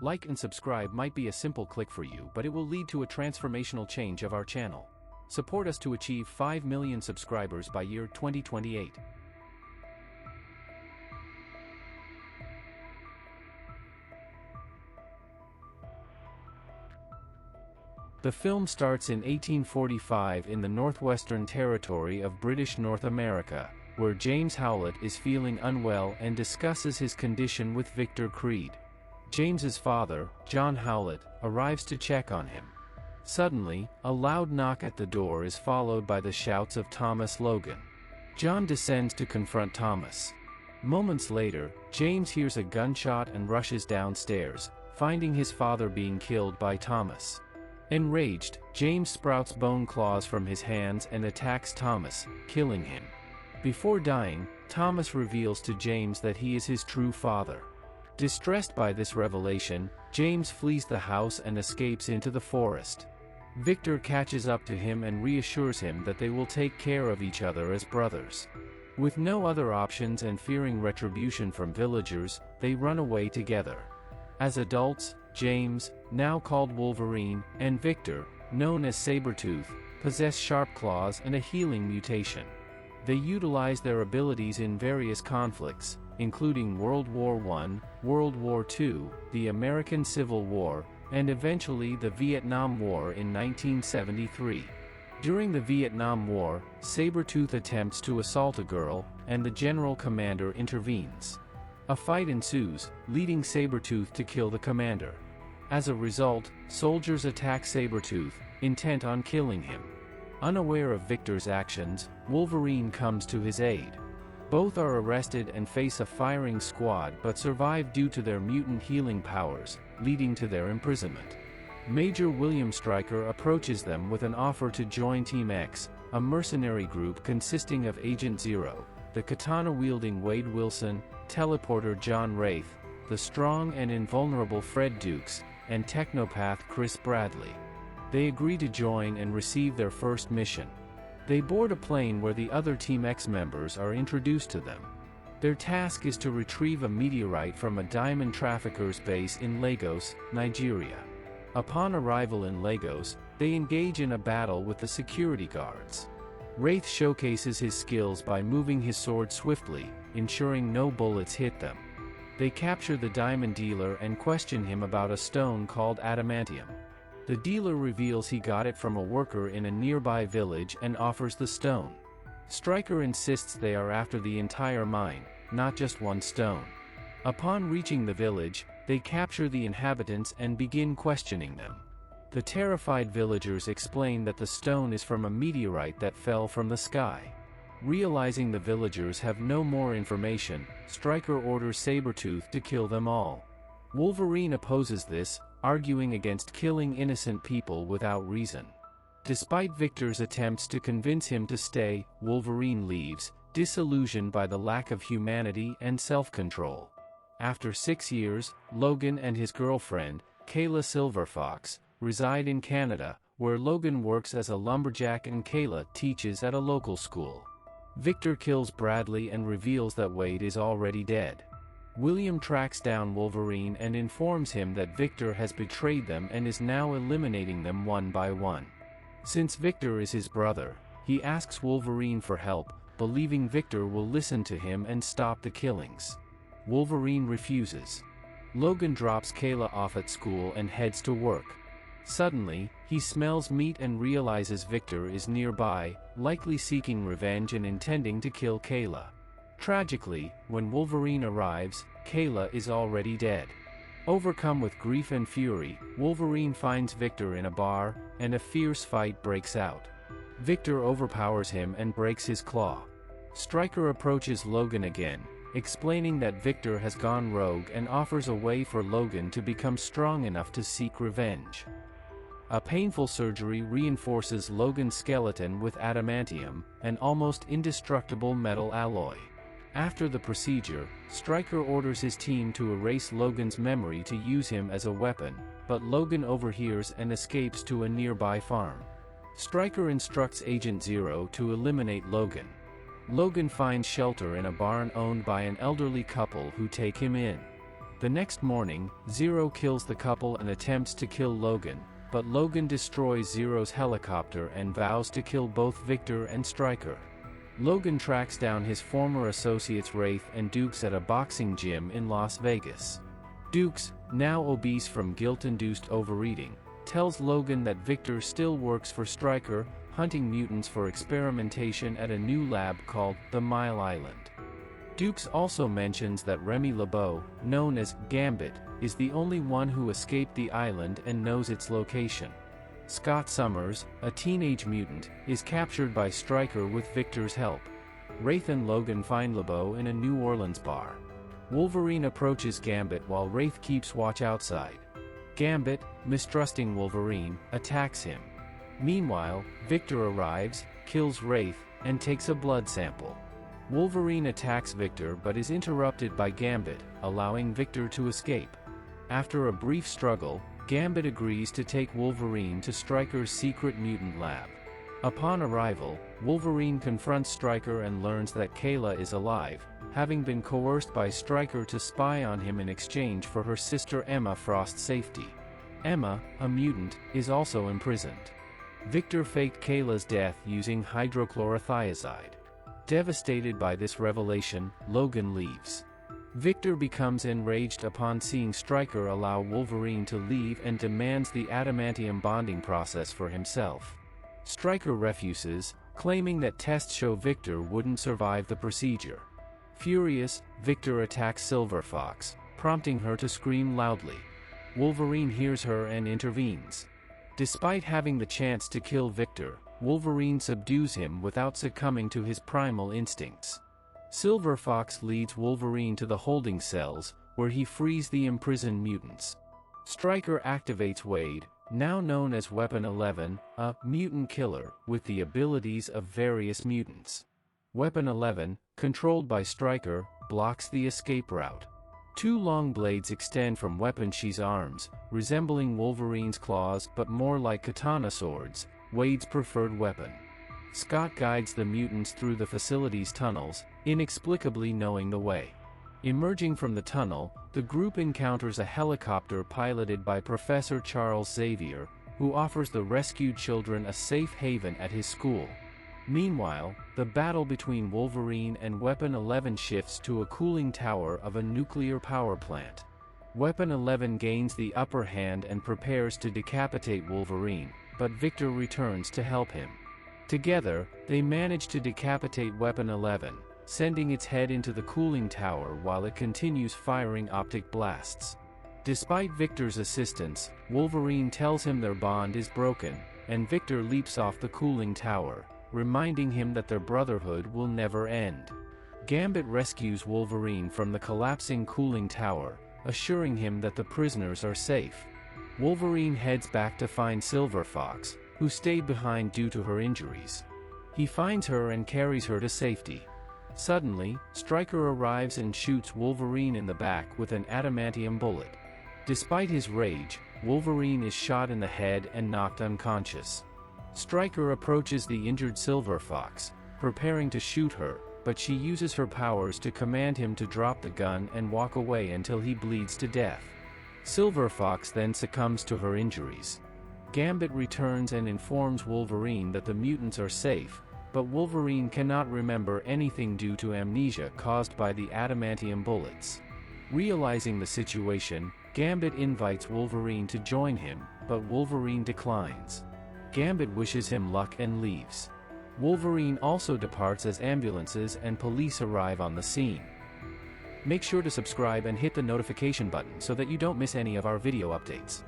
Like and subscribe might be a simple click for you, but it will lead to a transformational change of our channel. Support us to achieve 5 million subscribers by year 2028. The film starts in 1845 in the Northwestern Territory of British North America, where James Howlett is feeling unwell and discusses his condition with Victor Creed. James's father, John Howlett, arrives to check on him. Suddenly, a loud knock at the door is followed by the shouts of Thomas Logan. John descends to confront Thomas. Moments later, James hears a gunshot and rushes downstairs, finding his father being killed by Thomas. Enraged, James sprouts bone claws from his hands and attacks Thomas, killing him. Before dying, Thomas reveals to James that he is his true father. Distressed by this revelation, James flees the house and escapes into the forest. Victor catches up to him and reassures him that they will take care of each other as brothers. With no other options and fearing retribution from villagers, they run away together. As adults, James, now called Wolverine, and Victor, known as Sabretooth, possess sharp claws and a healing mutation. They utilize their abilities in various conflicts, including World War I, World War II, the American Civil War, and eventually the Vietnam War in 1973. During the Vietnam War, Sabretooth attempts to assault a girl, and the general commander intervenes. A fight ensues, leading Sabretooth to kill the commander. As a result, soldiers attack Sabretooth, intent on killing him. Unaware of Victor's actions, Wolverine comes to his aid. Both are arrested and face a firing squad but survive due to their mutant healing powers, leading to their imprisonment. Major William Stryker approaches them with an offer to join Team X, a mercenary group consisting of Agent Zero, the katana-wielding Wade Wilson, teleporter John Wraith, the strong and invulnerable Fred Dukes, and technopath Chris Bradley. They agree to join and receive their first mission. They board a plane where the other Team X members are introduced to them. Their task is to retrieve a meteorite from a diamond trafficker's base in Lagos, Nigeria. Upon arrival in Lagos, they engage in a battle with the security guards. Wraith showcases his skills by moving his sword swiftly, ensuring no bullets hit them. They capture the diamond dealer and question him about a stone called adamantium. The dealer reveals he got it from a worker in a nearby village and offers the stone. Stryker insists they are after the entire mine, not just one stone. Upon reaching the village, they capture the inhabitants and begin questioning them. The terrified villagers explain that the stone is from a meteorite that fell from the sky. Realizing the villagers have no more information, Stryker orders Sabretooth to kill them all. Wolverine opposes this, arguing against killing innocent people without reason. Despite Victor's attempts to convince him to stay, Wolverine leaves, disillusioned by the lack of humanity and self-control. After 6 years, Logan and his girlfriend, Kayla Silverfox, reside in Canada, where Logan works as a lumberjack and Kayla teaches at a local school. Victor kills Bradley and reveals that Wade is already dead. William tracks down Wolverine and informs him that Victor has betrayed them and is now eliminating them one by one. Since Victor is his brother, he asks Wolverine for help, believing Victor will listen to him and stop the killings. Wolverine refuses. Logan drops Kayla off at school and heads to work. Suddenly, he smells meat and realizes Victor is nearby, likely seeking revenge and intending to kill Kayla. Tragically, when Wolverine arrives, Kayla is already dead. Overcome with grief and fury, Wolverine finds Victor in a bar, and a fierce fight breaks out. Victor overpowers him and breaks his claw. Stryker approaches Logan again, explaining that Victor has gone rogue and offers a way for Logan to become strong enough to seek revenge. A painful surgery reinforces Logan's skeleton with adamantium, an almost indestructible metal alloy. After the procedure, Stryker orders his team to erase Logan's memory to use him as a weapon, but Logan overhears and escapes to a nearby farm. Stryker instructs Agent Zero to eliminate Logan. Logan finds shelter in a barn owned by an elderly couple who take him in. The next morning, Zero kills the couple and attempts to kill Logan, but Logan destroys Zero's helicopter and vows to kill both Victor and Stryker. Logan tracks down his former associates Wraith and Dukes at a boxing gym in Las Vegas. Dukes, now obese from guilt-induced overeating, tells Logan that Victor still works for Stryker, hunting mutants for experimentation at a new lab called the Mile Island. Dukes also mentions that Remy LeBeau, known as Gambit, is the only one who escaped the island and knows its location. Scott Summers, a teenage mutant, is captured by Stryker with Victor's help. Wraith and Logan find LeBeau in a New Orleans bar. Wolverine approaches Gambit while Wraith keeps watch outside. Gambit, mistrusting Wolverine, attacks him. Meanwhile, Victor arrives, kills Wraith, and takes a blood sample. Wolverine attacks Victor but is interrupted by Gambit, allowing Victor to escape. After a brief struggle, Gambit agrees to take Wolverine to Stryker's secret mutant lab. Upon arrival, Wolverine confronts Stryker and learns that Kayla is alive, having been coerced by Stryker to spy on him in exchange for her sister Emma Frost's safety. Emma, a mutant, is also imprisoned. Victor faked Kayla's death using hydrochlorothiazide. Devastated by this revelation, Logan leaves. Victor becomes enraged upon seeing Stryker allow Wolverine to leave and demands the adamantium bonding process for himself. Stryker refuses, claiming that tests show Victor wouldn't survive the procedure. Furious, Victor attacks Silver Fox, prompting her to scream loudly. Wolverine hears her and intervenes. Despite having the chance to kill Victor, Wolverine subdues him without succumbing to his primal instincts. Silver Fox leads Wolverine to the holding cells, where he frees the imprisoned mutants. Stryker activates Wade, now known as Weapon 11, a mutant killer with the abilities of various mutants. Weapon 11, controlled by Stryker, blocks the escape route. Two long blades extend from Weapon She's arms, resembling Wolverine's claws but more like katana swords, Wade's preferred weapon. Scott guides the mutants through the facility's tunnels, inexplicably knowing the way. Emerging from the tunnel, the group encounters a helicopter piloted by Professor Charles Xavier, who offers the rescued children a safe haven at his school. Meanwhile, the battle between Wolverine and Weapon 11 shifts to a cooling tower of a nuclear power plant. Weapon 11 gains the upper hand and prepares to decapitate Wolverine, but Victor returns to help him. Together, they manage to decapitate Weapon 11, sending its head into the cooling tower while it continues firing optic blasts. Despite Victor's assistance, Wolverine tells him their bond is broken, and Victor leaps off the cooling tower, reminding him that their brotherhood will never end. Gambit rescues Wolverine from the collapsing cooling tower, assuring him that the prisoners are safe. Wolverine heads back to find Silver Fox, who stayed behind due to her injuries. He finds her and carries her to safety. Suddenly, Stryker arrives and shoots Wolverine in the back with an adamantium bullet. Despite his rage, Wolverine is shot in the head and knocked unconscious. Stryker approaches the injured Silver Fox, preparing to shoot her, but she uses her powers to command him to drop the gun and walk away until he bleeds to death. Silver Fox then succumbs to her injuries. Gambit returns and informs Wolverine that the mutants are safe, but Wolverine cannot remember anything due to amnesia caused by the adamantium bullets. Realizing the situation, Gambit invites Wolverine to join him, but Wolverine declines. Gambit wishes him luck and leaves. Wolverine also departs as ambulances and police arrive on the scene. Make sure to subscribe and hit the notification button so that you don't miss any of our video updates.